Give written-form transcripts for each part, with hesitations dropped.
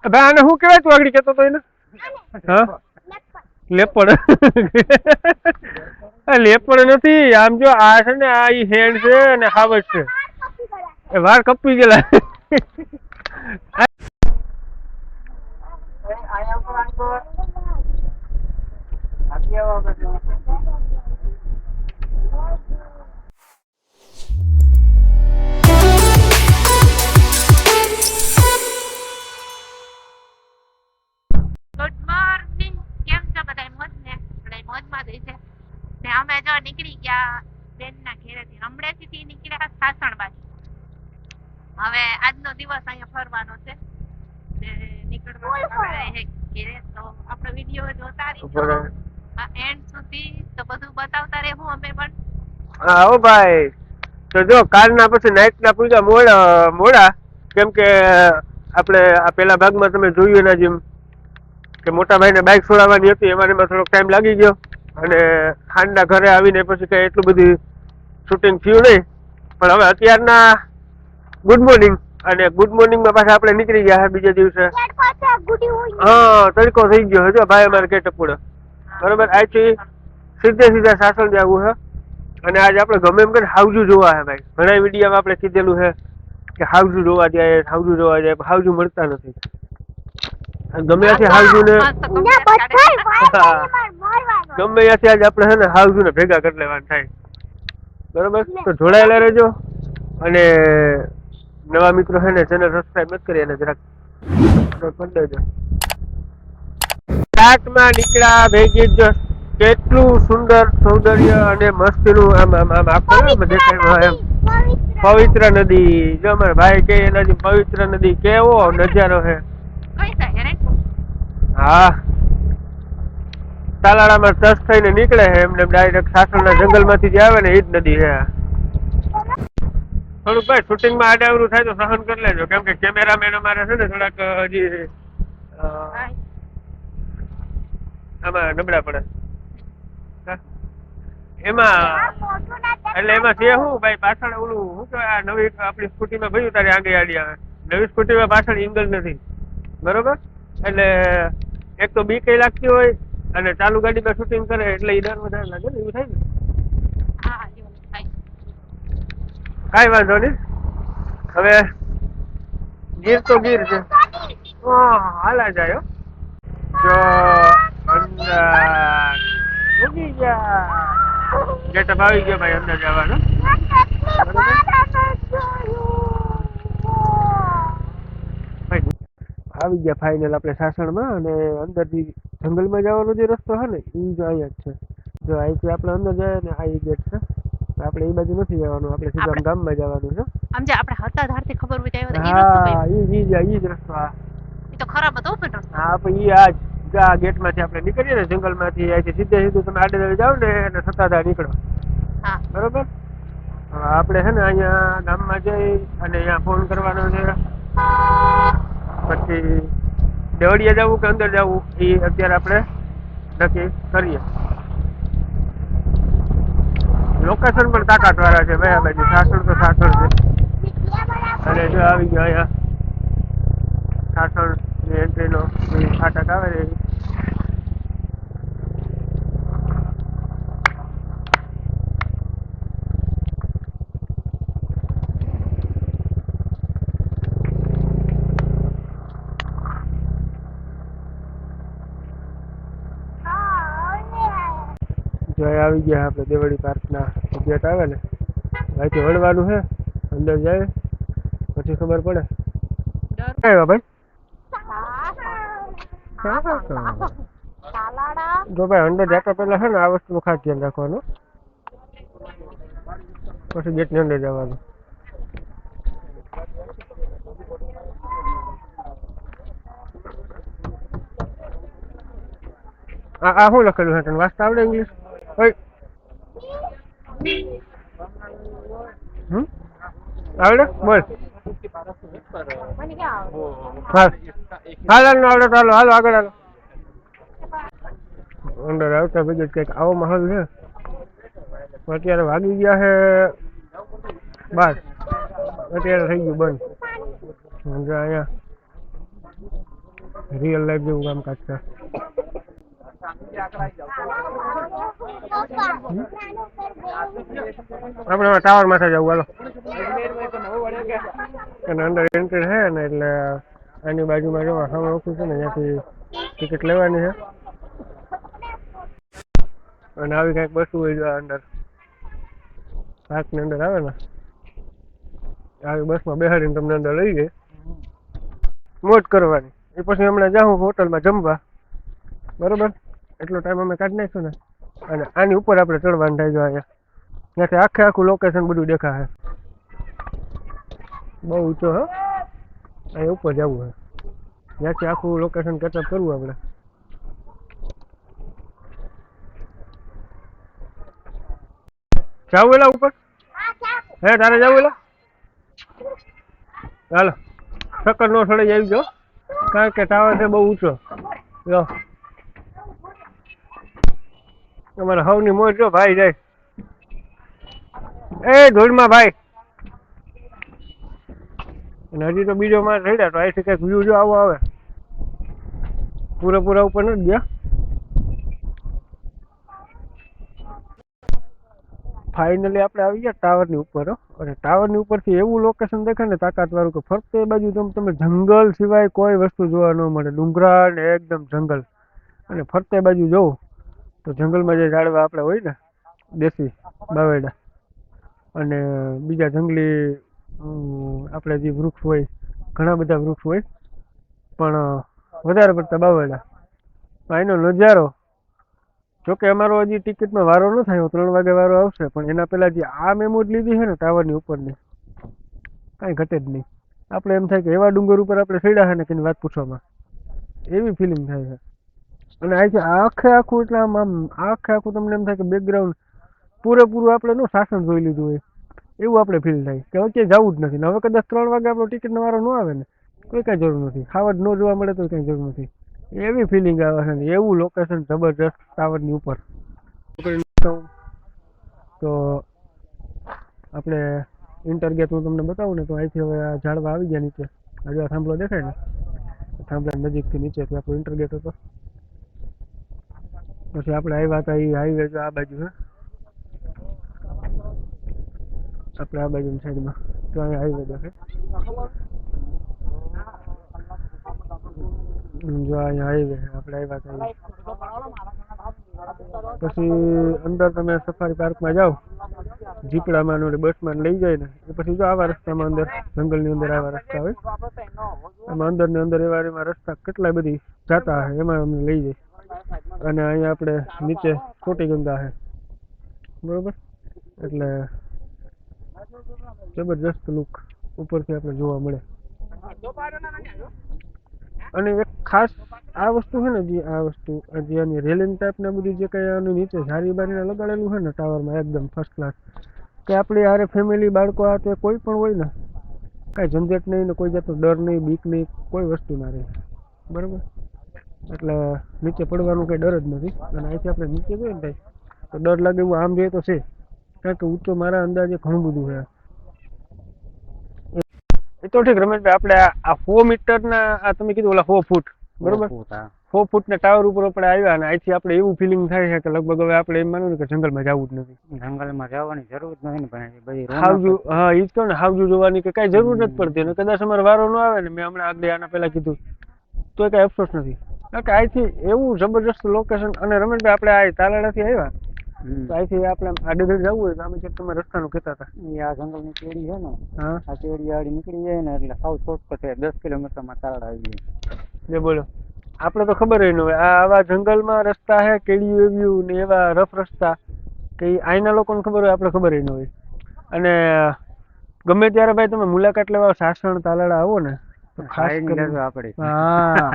ભાઈ આને શું કહેવાય તું આગળ કહેતો તો એને? હા લેપડ. લેપડ નથી આમ જો આ છે ને આ ઈ હેન્ડ છે અને હાવજ છે એ વાળ કપી ગયેલા. Good morning. કેમ છો બધા? મોજ ને? બધા મોજમાં જ છે ને. અમે જો નીકળી ગયા બેનના ઘરેથી, હમણાંથી નીકળ્યા સાસણ બાજુ. હવે આજનો દિવસ અહીંયા ફરવાનો છે ને નીકળવાનું છે ઘરે. તો આપણે વિડીયો જોતા રહીશું એન્ડ સુધી, તો બધું બતાવતા રહેવું અમે પણ. હા હો ભાઈ. તો જો કાલના પછી નાઈટના પૂજા મોડા કેમ કે આપણે આ પેલા ભાગમાં તમે જોયું એના જેમ કે મોટા ભાઈને બાઇક છોડાવવાની હતી, એમાં થોડોક ટાઈમ લાગી ગયો અને ખાંડના ઘરે આવીને પછી કઈ એટલું બધું શૂટિંગ થયું નહીં. પણ હવે અત્યારના ગુડ મોર્નિંગ, અને ગુડ મોર્નિંગમાં પાછા આપણે નીકળી ગયા બીજા દિવસે. હા તડકો થઈ ગયો જો ભાઈ અમારે કે ટપુડો બરોબર. આજથી સીધા સાસણ જવું છે અને આજે આપણે ગમે એમ કરીને હાવજુ જોવા છે ભાઈ. ઘણા વિડીયોમાં આપણે કીધેલું છે કે હાવજુ જોવા જાય, હાવજુ જોવા જાય, પણ હાવજુ મળતા નથી. ગમે ત્યાંથી હાવજુ ને ગમે ત્યાંથી આજે આપણે છે ને હાવજુ ને ભેગા કરી લેવાનું થાય બરોબર. તો જોડાયેલા રહેજો અને નવા મિત્રો છે ને ચેનલ સબસ્ક્રાઇબ નથી કરી અને જરાક કરી દેજો. સ્ટાર્ટમાં નીકળ્યા ભેગી જ કેટલું સુંદર સૌંદર્ય અને મસ્તીનું આમ આમ આમ આખું દેખાય એમ. પવિત્ર નદી જો અમારા ભાઈ કે એનાથી પવિત્ર નદી કેવો નજારો છે. હા તાલાળામાં ટચ થઈને નીકળે છે એમને ડાયરેક્ટ સાસણના જંગલમાંથી જે આવે ને એ જ નદી છે. થોડુંક ભાઈ શૂટિંગમાં આડાવરું થાય તો સહન કરી લેજો કેમ કે કેમેરામેન અમારે છે ને થોડાક હજી આમાં નબળા પડે એમાં. એટલે એમાં છે શું ભાઈ પાછળ ઓલું શું કહેવાય આ નવી આપણી સ્કૂટીમાં ભર્યું તારે આગળ આડી આવે. નવી સ્કૂટીમાં પાછળ એંગલ નથી બરોબર. એટલે એક તો બીક લાગતી હોય અને ચાલુ ગાડીમાં શૂટિંગ કરે એટલે ઈ ડર વધારે લાગે ને એવું થાય ને. કાંઈ વાંધો નહીં. હવે ગીર તો ગીર છે. હાલા જાય જો અંદર ઉગી ગયા. ગેટઅપ આવી ગયો ભાઈ અંદર જવાનો. આવી ગયા ફાઇનલ આપણે સાસણમાં અને અંદરથી જંગલમાં જવાનો જે રસ્તો છે ને એ જો અહીંયા જ છે. જો અહીંથી આપણે અંદર જાય ને આ ગેટ છે. આપણે એ બાજુ નથી જવાનું, આપણે સીધા ગામમાં જવાનું છે. આમ જે આપણે હતા ધારથી ખબર હોય તો હા ઈ જ રસ્તો. હા એ તો ખરાબ હતો પણ હા પણ ઈ આ ગેટમાંથી આપણે નીકળીએ ને જંગલમાંથી અહીંથી સીધું તમે આડે જાવ ને અને સત્તાધાર નીકળો. હા બરોબર. આપણે છે ને અહીંયા ગામમાં જઈ અને અહીંયા ફોન કરવાનો છે. પછી દેવળિયા જવું કે અંદર જવું એ અત્યારે આપણે નક્કી કરીએ. લોકેશન પણ તાકાત વાળા છે ભાઈ. આ બાજુ સાસણ તો સાસણ છે અને જો આવી ગયો અહીંયા સાસણ એન્ટ્રીનો ફાટક આવે ને. જો આવી ગયા આપણે દેવળી પાર્કના ગેટ આવે ને અહીંથી વળવાનું છે. અંદર જાય પછી ખબર પડે. આવ્યા ભાઈ જો ભાઈ અંદર જતા પહેલા છે ને આ વસ્તુનું ખાસ ધ્યાન રાખવાનું પછી ગેટની અંદર જવાનું. આ શું લખેલું છે તને વાંચતા આવડે ઇંગ્લિશ? આવડે બોલ. હાલ આવડે તો હાલો આગળ હાલો. અંદર આવતા ભેગી કંઈક આવો માહોલ છે. અત્યારે વાગી ગયા છે 12. અત્યારે થઈ ગયું બંધ. અહીંયા રિયલ લાઈફ જેવું કામકાજ છે. આપણે ટાવર માથે જવું હાલો. અને અંદર એન્ટ્રી છે ને એટલે આની બાજુમાં જો સામે ઓફિસ છે ને ત્યાંથી ટિકિટ લેવાની છે અને આવી કંઈક વસ્તુ હોય જો અંદર પાર્કની અંદર આવે ને આવી બસમાં બેહાડીને તમને અંદર લઈ જાય મોજ કરવાની. એ પછી હમણાં જાઉં હોટલમાં જમવા બરોબર એટલો ટાઈમ અમે કાઢી નાખ્યો ને અને આની ઉપર આપણે ચડવાનું થાય જો અહીંયા ત્યાંથી આખું લોકેશન બધું દેખાશે. બહુ ઊંચો હો અહીંયા ઉપર જવું છે ત્યાંથી આખું લોકેશન કેચઅપ કરવું આપણે. જાવું એલા ઉપર હે તારે જાવું એલા હાલો ચક્કર નો સડી આવી જાઓ કારણ કે ટાવર છે બહુ ઊંચો. જો તમારે હવની મોજ જો ભાઈ જાય એ ધોળમાં ભાઈ. અને હજી તો બીજો માર રેડ્યા તો અહીંથી કંઈક વ્યૂ જો આવો આવે પૂરેપૂરા ઉપર નથી ગયા. ફાઇનલી આપણે આવી ગયા ટાવરની ઉપર અને ટાવરની ઉપરથી એવું લોકેશન દેખાય ને તાકાતવાળું કે ફરતે બાજુ તમે જંગલ સિવાય કોઈ વસ્તુ જોવા ન મળે. ડુંગરા ને એકદમ જંગલ અને ફરતે બાજુ જોઉં તો જંગલમાં જે ઝાડવા આપણે હોય ને દેશી બાવેડા અને બીજા જંગલી આપણે જે વૃક્ષ હોય ઘણા બધા વૃક્ષ હોય પણ વધારે પડતા બાવેડા. એનો નજારો જોકે અમારો હજી ટિકિટમાં વારો ન થાય 3 વાગે વારો આવશે પણ એના પહેલાં જે આ મેમોજ લીધી છે ને ટાવરની ઉપરની કાંઈ ઘટે જ નહીં. આપણે એમ થાય કે એવા ડુંગર ઉપર આપણે ચડ્યા છે ને કે એની વાત પૂછવામાં એવી ફિલિંગ થાય છે. અને અહીંથી આખું એટલે આમ આખું તમને એમ થાય કે બેકગ્રાઉન્ડ પૂરેપૂરું આપણે નું શાસન જોઈ લીધું હોય એવું આપણે ફીલ થાય કે હવે ક્યાંય જવું જ નથી. હવે કદાચ 3 વાગે આપણો ટિકિટનો વારો ન આવે ને કોઈ કાંઈ જરૂર નથી. ખાવા જ ન જોવા મળે તો કાંઈ જરૂર નથી. એવી ફિલિંગ આવે છે ને એવું લોકેશન જબરજસ્ત ટાવરની ઉપર. તો આપણે ઇન્ટરગેટ હું તમને બતાવું ને તો અહીંથી હવે આ ઝાડવા આવી ગયા નીચે. હજુ આ થાંભલો દેખાય ને થાંભલા નજીકથી નીચેથી આપણો ઇન્ટરગેટ હતો. પછી આપણે આવ્યા હતા એ હાઈવે જો આ બાજુ છે આપણે આ બાજુની સાઈડમાં તો અહીંયા હાઈવે દેખાય. જો અહીંયા હાઈવે આપણે આવ્યા હતા. પછી અંદર તમે સફારી પાર્કમાં જાઓ જીપડામાં ને બસમાં લઈ જાય ને એ પછી જો આવા રસ્તામાં અંદર જંગલની અંદર આવા રસ્તા હોય એમાં અંદર ને અંદર એવા રસ્તા કેટલા બધી જાતા હોય એમાં અમને લઈ જાય. અને અહીંયા આપણે નીચે ખોટી ગંગા છે બરોબર એટલે જબરજસ્ત લુક ઉપરથી આપણે જોવા મળે. અને એક ખાસ આ વસ્તુ છે ને જે આ વસ્તુ જે આની રેલિંગ ટાઈપ ને બધી જે કંઈ આની નીચે ઝારી બારીને લગાડેલું છે ને ટાવરમાં એકદમ ફર્સ્ટ ક્લાસ કે આપણી હારે ફેમિલી બાળકો આ તે કોઈ પણ હોય ને કાંઈ ઝંઝટ નહીં ને કોઈ જાતનો ડર નહીં બીક નહીં કોઈ વસ્તુ ના રહે બરાબર. એટલે નીચે પડવાનું કંઈ ડર જ નથી. અને અહીંથી આપણે નીચે જોઈએ ને તો ડર લાગે એવું આમ જોઈએ તો છે કારણ કે ઊંચો મારા અંદાજે ઘણું બધું છે. એ તો ઠીક રમેશભાઈ આપણે આ 4 મીટરના આ તમે કીધું ઓલા 4 ફૂટ બરોબર 4 ફૂટના ટાવર ઉપર આપણે આવ્યા અને અહીંથી આપણે એવું ફિલિંગ થાય છે કે લગભગ હવે આપણે એમ માનું કે જંગલમાં જવું જ નથી. જંગલમાં જવાની જરૂર જ નથી ને હાવજુ હા એ જ કહું ને હાવજુ જોવાની કે કાંઈ જરૂર નથી પડતી. અને કદાચ અમારે વારો ન આવે ને મેં હમણાં આગળ આના પહેલા કીધું તો કાંઈ અફસોસ નથી કારણ કે અહીંથી એવું જબરજસ્ત લોકેશન. અને રમેશભાઈ આપણે આ તાલાડાથી આવ્યા તો અહીંથી આપણે આડેધડ જવું હોય તો આમે તમે રસ્તાનું કહેતા હતા આ જંગલની કેડી છે ને હા આ કેડી આડી નીકળી જાય ને એટલે સાવ શોર્ટકટ છે 10 કિલોમીટરમાં તાલાડા આવી જાય. જે બોલો આપણે તો ખબર હોય ને હવે આ આવા જંગલમાં રસ્તા છે કેડીયું એવ્યું ને એવા રફ રસ્તા કે અહીંના લોકોને ખબર હોય આપણે ખબર ન હોય. અને ગમે ત્યારે ભાઈ તમે મુલાકાત લેવા સાસણ તાલાડા આવો ને તો ખાસ કરીને આપણે હા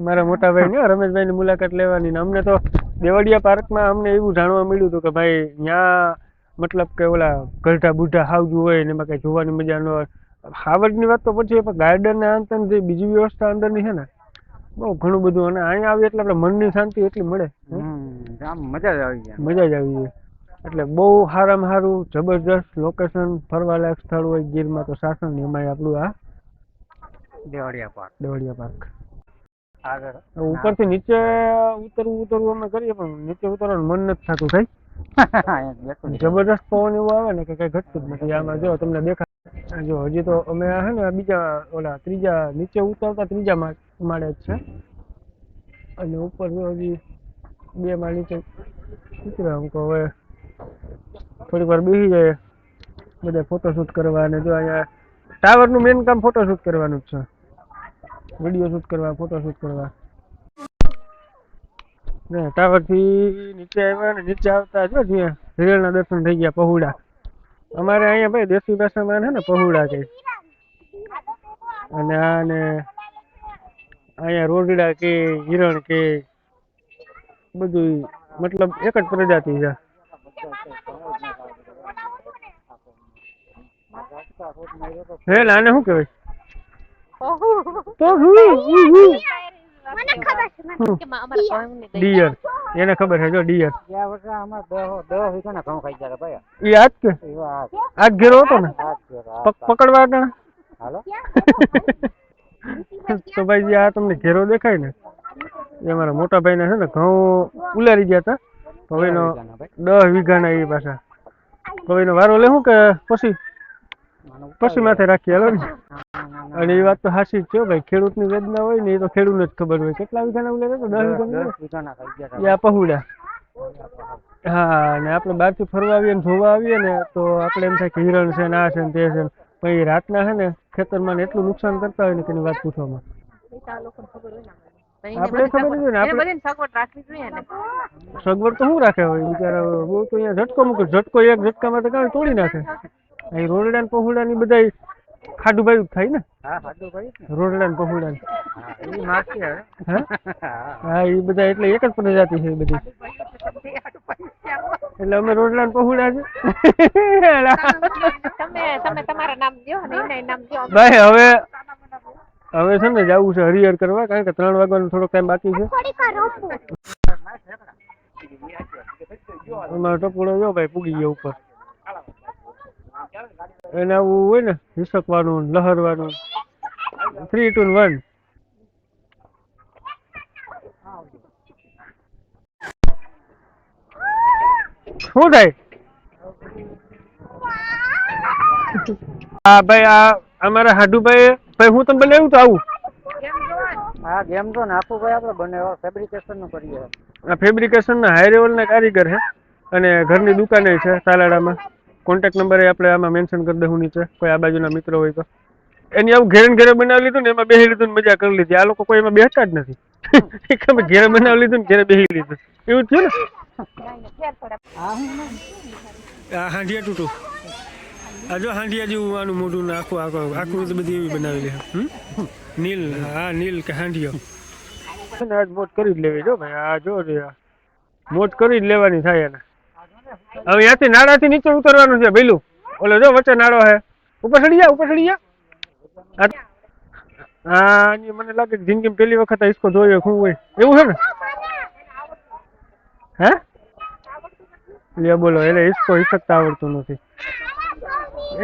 મારા મોટા ભાઈ ને રમેશભાઈ ની મુલાકાત લેવાની ને અમને તો દેવળિયા પાર્કમાં અમને એવું જાણવા મળ્યું હતું કે ભાઈ ત્યાં મતલબ કે ઓલા ગઢા બુઢા હાવજુ હોય ને એમાં કઈ જોવાની મજા ન હોય. હાવજની વાત તો પછી પણ ગાર્ડન ને અંતર જે બીજી વ્યવસ્થા અંદરની છે ને બહુ ઘણું બધું. અને અહીંયા આવીએ એટલે આપણે મનની શાંતિ એટલી મળે મજા જ આવી જાય મજા જ આવી જાય. એટલે બહુ સારામાં સારું જબરજસ્ત લોકેશન ફરવાલાયક સ્થળ હોય ગીરમાં તો સાસણ ને એમાં આપણું આ દેવળિયા પાર્ક. દેવળિયા પાર્ક આગળ ઉપરથી નીચે ઉતરવું અમે કરીએ પણ નીચે ઉતરવાનું મન નથી થતું ભાઈ. જબરદસ્ત પવન એવો આવે ને કે કઈ ઘટતું જ નથી. આમાં જો તમને દેખાય, જો હજી તો અમે હે ને બીજા ઓલા ત્રીજા નીચે ઉતરતા ત્રીજા માળે જ છે અને ઉપર જો હજી 2 માળ નીચે ઉતર્યા. હું કહું હવે થોડીક વાર બેસી જાય બધા ફોટોશૂટ કરવા. અને જો અહીંયા ટાવરનું મેઇન કામ ફોટોશૂટ કરવાનું જ છે, વિડીયો શૂટ કરવા, ફોટોશૂટ કરવા. ટાવર થી નીચે આવ્યા ને નીચે આવતા જો જ્યાં હિરણના દર્શન થઈ ગયા. પહોળા અમારે અહીંયા ભાઈ દેશી ભાષામાં છે ને પહોળા કે, અને આને અહીંયા રોજડા કે હિરણ કે બધું મતલબ એક જ પ્રજાતિ છે. હે આને શું કહેવાય? ડિયર, એને ખબર છે જો ડિયર. ઈ આજ કે આજ ઘેરો હતો ને પકડવા હતા. તો ભાઈ આ તમને ઘેરો દેખાય ને એ અમારા મોટા ભાઈ ના છે ને ઘઉં ઉલારી ગયા હતા. હવે નો 10 વીઘાના એ પાછા. હવે નો વારો લે શું કે પછી માથે રાખી હાલો ને. અને એ વાત તો સાચી જ છે ભાઈ, ખેડૂતની વેદના હોય ને એ તો ખેડૂતને જ ખબર હોય. કેટલા વીઘાના ઉલ્યા તો 10 વીઘાના આ પહોળા. હા, અને આપણે બહારથી ફરવા આવીએ ને જોવા આવીએ ને તો આપણે એમ થાય કે હિરણ છે ને આ છે ને તે છે. પણ એ રાતના છે ને ખેતરમાં એટલું નુકસાન કરતા હોય ને કે એની વાત પૂછવામાં આપણે ખબર નથી ને. આપણે સગવડ તો શું રાખે હોય બિચારા, બહુ તો અહીંયા ઝટકો મૂકે. ઝટકો એક ઝટકામાં તો કાંઈ તોડી નાખે. અહીં રોરડા ને પહોળા ની બધા ખાડું બાયું થાય ને. રોરડા ને પહોળા હા એ બધા એટલે એક જ પ્રજાતિ છે એ બધી. એટલે અમે રોટલા ને પહોળા છે ભાઈ. હવે છે ને જવું છે હરિહર કરવા, કારણ કે 3 વાગ્યાનો થોડોક ટાઈમ બાકી છે. અમારો ટપોળો જો ભાઈ પૂગી ગયો ઉપર. એને આવું હોય ને હિસકવાનું, લહરવાનું. 3, 2, 1. શું થાય? હા ભાઈ, આ અમારા હાડુભાઈ ભાઈ હું તમને બનાવ્યું તો આવું. હા ગેમ તો નાખું ભાઈ આપણે બને ફેબ્રિકેશન નું કરીએ. આ ફેબ્રિકેશન ના હાઈ લેવલ ના કારીગર છે અને ઘરની દુકાને છે તાલાડામાં. કોન્ટેક્ટ નંબર આપણે આમાં મેન્શન કરી દઉં નીચે, કોઈ આ બાજુના મિત્રો હોય તો. એની આવું ઘેરે બનાવી લીધું ને એમાં બેસી લીધું ને મજા કરી લીધી. આ લોકો કોઈ એમાં બેસતા જ નથી. ઘેરે બનાવી લીધું ને ઘેરે બેસી લીધું એવું થયું ને. આ હાંડિયા તૂટું, આ જો હાંડિયા જેવું આનું મોઢું ને આખું આખું બધી એવી બનાવેલી છે. નીલ, હા નીલ કે હાંડિયો. આજ મોજ કરી જ લેવી જો ભાઈ. આ જો મોજ કરી જ લેવાની થાય એને. હવે અહીંયાથી નાળાથી નીચે ઉતરવાનું છે ભઈલું. ઓલો જો વચ્ચે નાળો છે, ઉપર ચડી જા, ઉપર ચડી જા. હા મને લાગે જિંદગીમાં પહેલી વખત હિસકો જોયો શું હોય એવું છે ને. હે લે બોલો, એટલે હિસકો હિસકતા આવડતું નથી.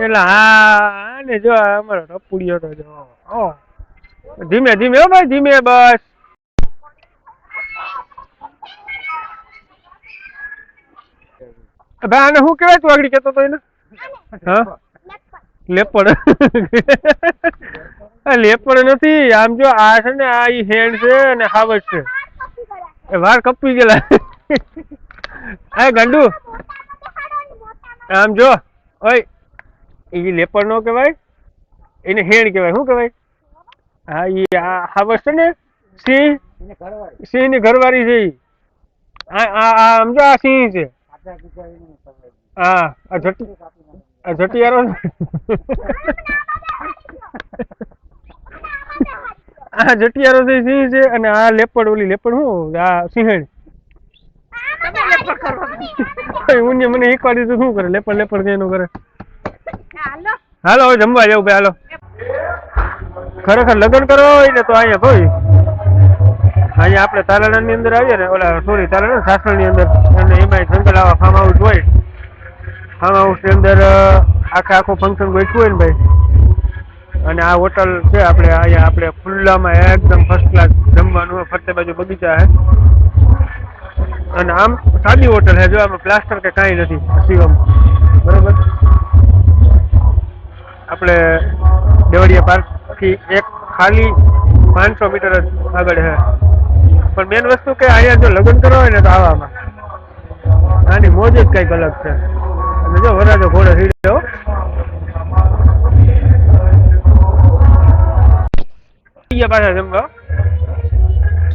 એટલે હા ને જો અમારો ટપુડિયો તો જો ધીમે ધીમે હો ભાઈ, ધીમે બસ. ભાઈ આને શું કહેવાય? તું આગળ કહેતો તો એને? હા લેપડ. લેપડ નથી આમ જો, આ છે ને આ ઈ હેન્ડ છે અને હાવજ છે. એ વાર કપી ગયેલા. આ ગાંડુ આમ જો, ઓય એ લેપડ નો કહેવાય, એને હેન્ડ કહેવાય. શું કહેવાય? હા ઈ આ હાવજ છે ને, સિંહ, સિંહ ની ઘરવાળી છે ઈ. આમ જો આ સિંહ છે. હા આ જટિયારો આ જટિયારો છે સિંહ છે અને આ લેપડ, ઓલી લેપડ શું આ સિંહણ. મને શીખવાડી તો શું કરે લેપડ, લેપડ એનું કરે. હાલો હવે જમવા જવું ભાઈ હાલો. ખરેખર લગ્ન કરવા હોય ને તો અહીંયા ભાઈ અહીંયા આપણે તાલાડા ની અંદર આવીએ ને, ઓલા સોરી તાલાડા સાસણ ની અંદર, અને એમાં જંગલ આવા ફાર્મ હાઉસ હોય. ફાર્મ હાઉસ ની અંદર આખું ફંક્શન ગોઠવું હોય ને ભાઈ. અને આ હોટલ છે આપણે અહીંયા, આપણે ખુલ્લામાં એકદમ ફર્સ્ટ ક્લાસ જમવા જમવાનું ફરતે બાજુ બગીચા છે અને આમ સાદી હોટલ છે. જો આમાં પ્લાસ્ટર કે કાંઈ નથી. શિવમ બરોબર. આપણે દેવળિયા પાર્ક થી એક ખાલી 500 મીટર જ આગળ છે. પણ મેન વસ્તુ કે અહીંયા જો લગ્ન કરવા હોય ને તો આવામાં આની મોજ જ કંઈક અલગ છે. અને જો વરાજો ઘોડે સીડ્યો પાછા જમવા.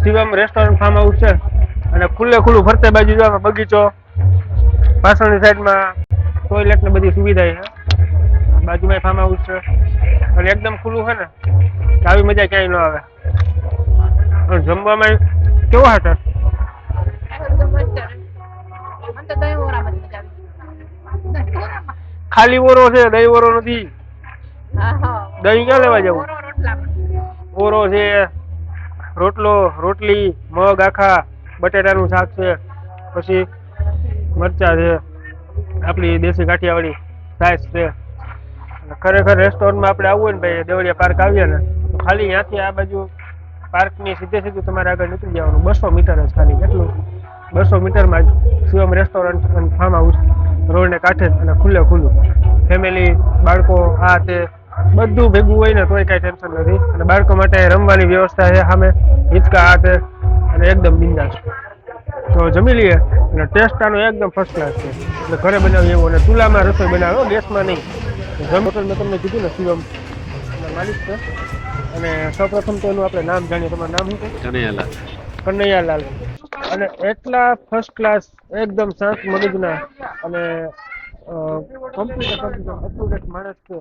શિવમ રેસ્ટોરન્ટ ફાર્મ હાઉસ છે અને ખુલ્લું ફરતે બાજુ જો બગીચો, પાછળની સાઈડમાં ટોયલેટ ને બધી સુવિધા છે. બાજુમાં ફાર્મ હાઉસ છે અને એકદમ ખુલ્લું છે ને આવી મજા ક્યાંય ન આવે. અને જમવામાં કેવો હતો? ખાલી ઓરો છે, દહીં ઓરો નથી. દહીં ક્યાં લેવા જવું? ઓરો છે, રોટલો, રોટલી, મગ આખા, બટેટાનું શાક છે, પછી મરચા છે, આપણી દેશી કાઠિયાવાડી છાશ છે. ખરેખર રેસ્ટોરન્ટમાં આપણે આવવું હોય ને ભાઈ, દેવળિયા પાર્ક આવીએ ને તો ખાલી ત્યાંથી આ બાજુ પાર્કની સીધે તમારે આગળ નીકળી જવાનું. 200 મીટર જ ખાલી. એટલું 200 મીટરમાં જ શિવમ રેસ્ટોરન્ટ અને ફાર્મ હાઉસ રોડને કાંઠે અને ખુલ્લું. ફેમિલી, બાળકો, આ તે બધું ભેગું હોય ને તોય કાંઈ ટેન્શન નથી. અને બાળકો માટે રમવાની વ્યવસ્થા છે સામે, હિંચકા આ તે, અને એકદમ બિંદાસ. તો જમી લઈએ અને ટેસ્ટ આનો એકદમ ફર્સ્ટ ક્લાસ છે. એટલે ઘરે બનાવીએ એવું અને ચૂલામાં રસોઈ બનાવો, ગેસમાં નહીં. હોટલ મેં તમને કીધું ને શિવમ માલિક છે. અને સૌપ્રથમ તો એનું આપણે નામ જાણીએ. તમારું નામ શું છે? કનૈયાલાલ. અને એટલા ફર્સ્ટ ક્લાસ એકદમ શાંત મગજના અને કોમ્પ્યુટર માણસ છે.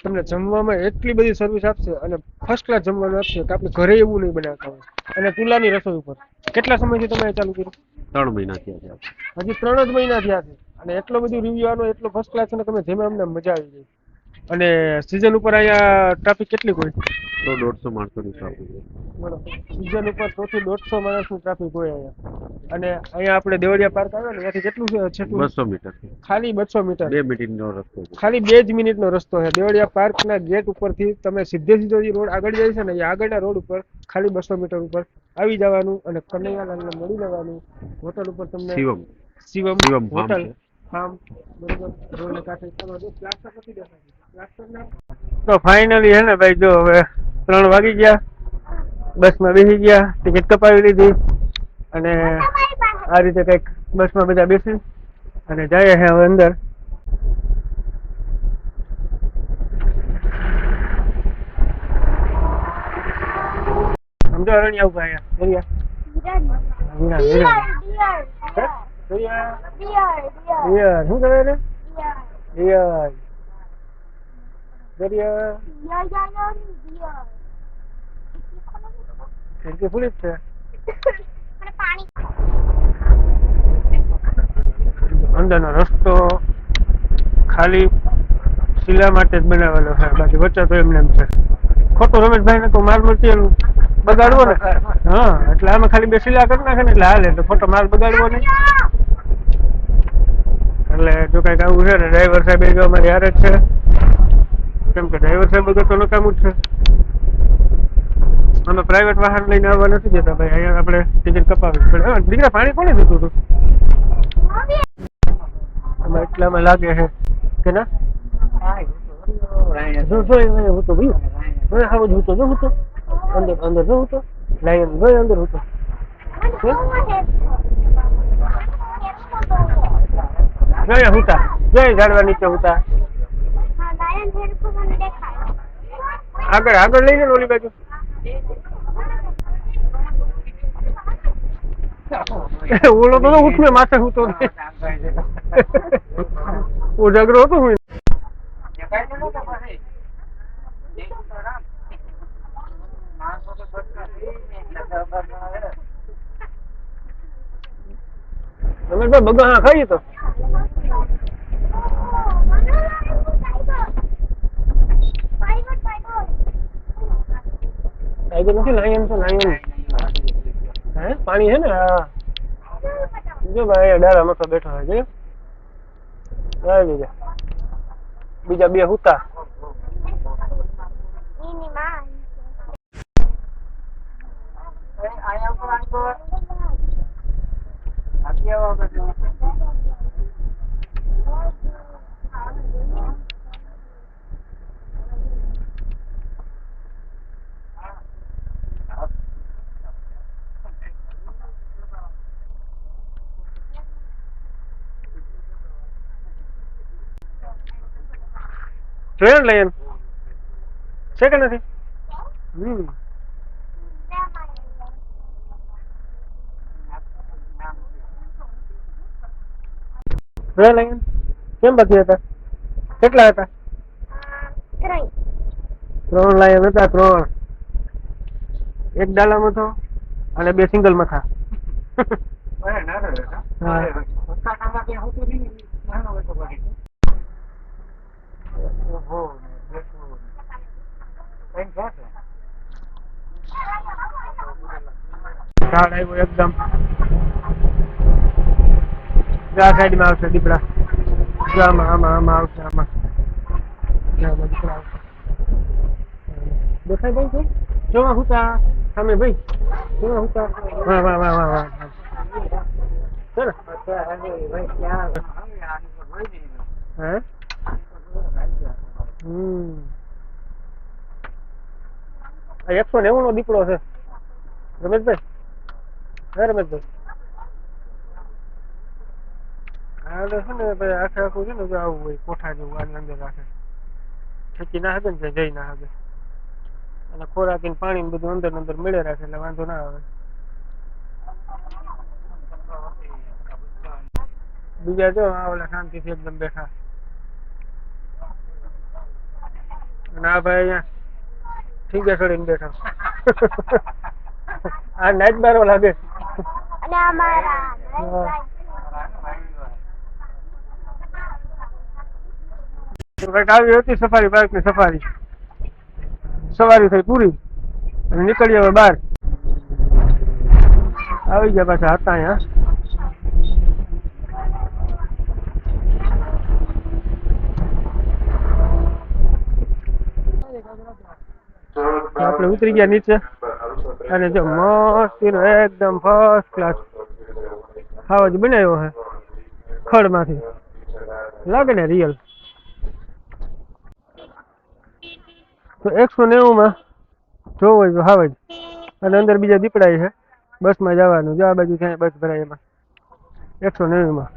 તમને જમવામાં એટલી બધી સર્વિસ આપશે અને ફર્સ્ટ ક્લાસ જમવાનું આપશે કે આપણે ઘરે એવું નહીં બનાવતા હોય. અને ચૂલાની રસોઈ ઉપર. કેટલા સમયથી તમે ચાલુ કર્યું? 3 મહિના થયા છે. હજી 3 જ મહિના થયા છે અને એટલો બધું રિવ્યુ આનો એટલો ફર્સ્ટ ક્લાસ છે ને તમે જેમાં અમને મજા આવી ગઈ. અને સીઝન ઉપર અહીંયા ટ્રાફિક કેટલી હોય? 100-150 માણસોની ટ્રાફિક. બરોબર. સીઝન ઉપર 100 થી 150 માણસનું ટ્રાફિક હોય અહીંયા. અને અહીંયા આપણે દેવળિયા પાર્ક આવે ને ત્યાંથી કેટલું છે? 200 મીટર. ખાલી 200 મીટર. 2 મિનિટનો રસ્તો છે. ખાલી 2 જ મિનિટનો રસ્તો છે. દેવળિયા પાર્કના ગેટ ઉપરથી તમે સીધો જે રોડ આગળ જાય છે ને, એ આગળના રોડ ઉપર ખાલી 200 મીટર ઉપર આવી જવાનું અને કનૈયાલાલને મળી લેવાનું. હોટલ ઉપર તમને શિવમ હોટલ ફાર્મ બરોબર રોડને કાંઠે. તો ફાઇનલી હે ને ભાઈ, જો હવે 3 વાગી ગયા, બસમાં બેસી ગયા, ટિકિટ કપાવી લીધી અને આ રીતે કંઈક બસમાં બધા બેસી અને જાય છે હવે અંદર. સમજો અરણ્યા ઉભા અહીંયા શું કરે રે? ખિડકી ખુલી જ છે. અંદરનો રસ્તો ખાલી શિલા માટે જ બનાવેલો છે, બાકી વચ્ચે તો એમને એમ છે. ખોટું રમેશભાઈ ને તો માલ મટીરિયલ બગાડવો ને. હા, એટલે આમાં ખાલી 2 શિલા કરી નાખે ને એટલે હાલે. એટલે ખોટો માલ બગાડવો નહીં. એટલે જો કઈક આવું છે ને, ડ્રાઈવર સાહેબ એ જો અમારી હારે જ છે. કેમ કે ડ્રાઈવર સાહેબ વગર તો નકામું જ છે. અમે પ્રાઇવેટ વાહન લઈને આવવા નથી દેતા ભાઈ. અહીંયા આપણે ટિકિટ કપાવી પડે. દીકરા પાણી કોને દીધું હતું? આમાં એટલામાં લાગે છે કે ના હું તો ભાઈ હું તો અંદર જવું તો લાયન ભાઈ અંદર હું તો હુતા જય ઝાડવા નીચે હુતા. આગળ લઈ જાય ઓલી બાજુ. ઓલો તો ઉઠમે માથે હું તો ઉજાગરો હતો હું. રમેશભાઈ બગા હા ખાઈએ તો ટાઈગર નથી, લાયન છે. લાયન હે પાણી છે ને. હા જો ભાઈ ડારા મતો બેઠો હોય છે. બીજા 2 હુતા. ટ્રેન લઈ એમ છે કે નથી? ટ્રેન લઈ કેમ બાકી હતા? કેટલા હતા? 3 લાયન હતા. 3 એક ડાલામાં તો અને 2 સિંગલ માં થા. ઝાડ આવ્યું એકદમ આ સાઈડ માં આવશે દીપડા. આમાં આમાં આમાં આવશે આમાં દીપડા આવશે. દેખાય ભાઈ તું જોવા હુતા સામે ભાઈ જોવા હુતા. વાહ વાહ વાહ વાહ વાહ ચલો હે આ 190 નો દીપડો છે રમેશભાઈ. હે રમેશભાઈ હા તો છે ને ભાઈ આખે આખું છે ને જો આવું હોય કોઠા જેવું આની અંદર રાખે ઠેકી ના હકે ને જઈ ના હકે અને ખોરાક ને પાણી ને બધું અંદર અંદર મળે રાખે એટલે વાંધો ના આવે. બીજા જો ઓલા શાંતિથી એકદમ બેઠા અને આ ભાઈ અહીંયા ઠીકે ચડીને બેઠા. આ નાઈટ બારો લાગે. કંઈક આવી હતી સફારી પાર્ક ની સવારી થઈ પૂરી અને નીકળી હવે બહાર આવી ગયા પાછા હતા અહીંયા. આપણે ઉતરી ગયા નીચે અને જો મસ્તીનો એકદમ ફર્સ્ટ ક્લાસ ખાવા જ બનાવ્યો છે ખડ માંથી લાગે ને રિયલ. તો 190 માં જોવું હોય તો હાવ જ અને અંદર બીજા દીપડા છે. બસમાં જવાનું જો આ બાજુ ક્યાંય બસ ભરાય એમાં 190 માં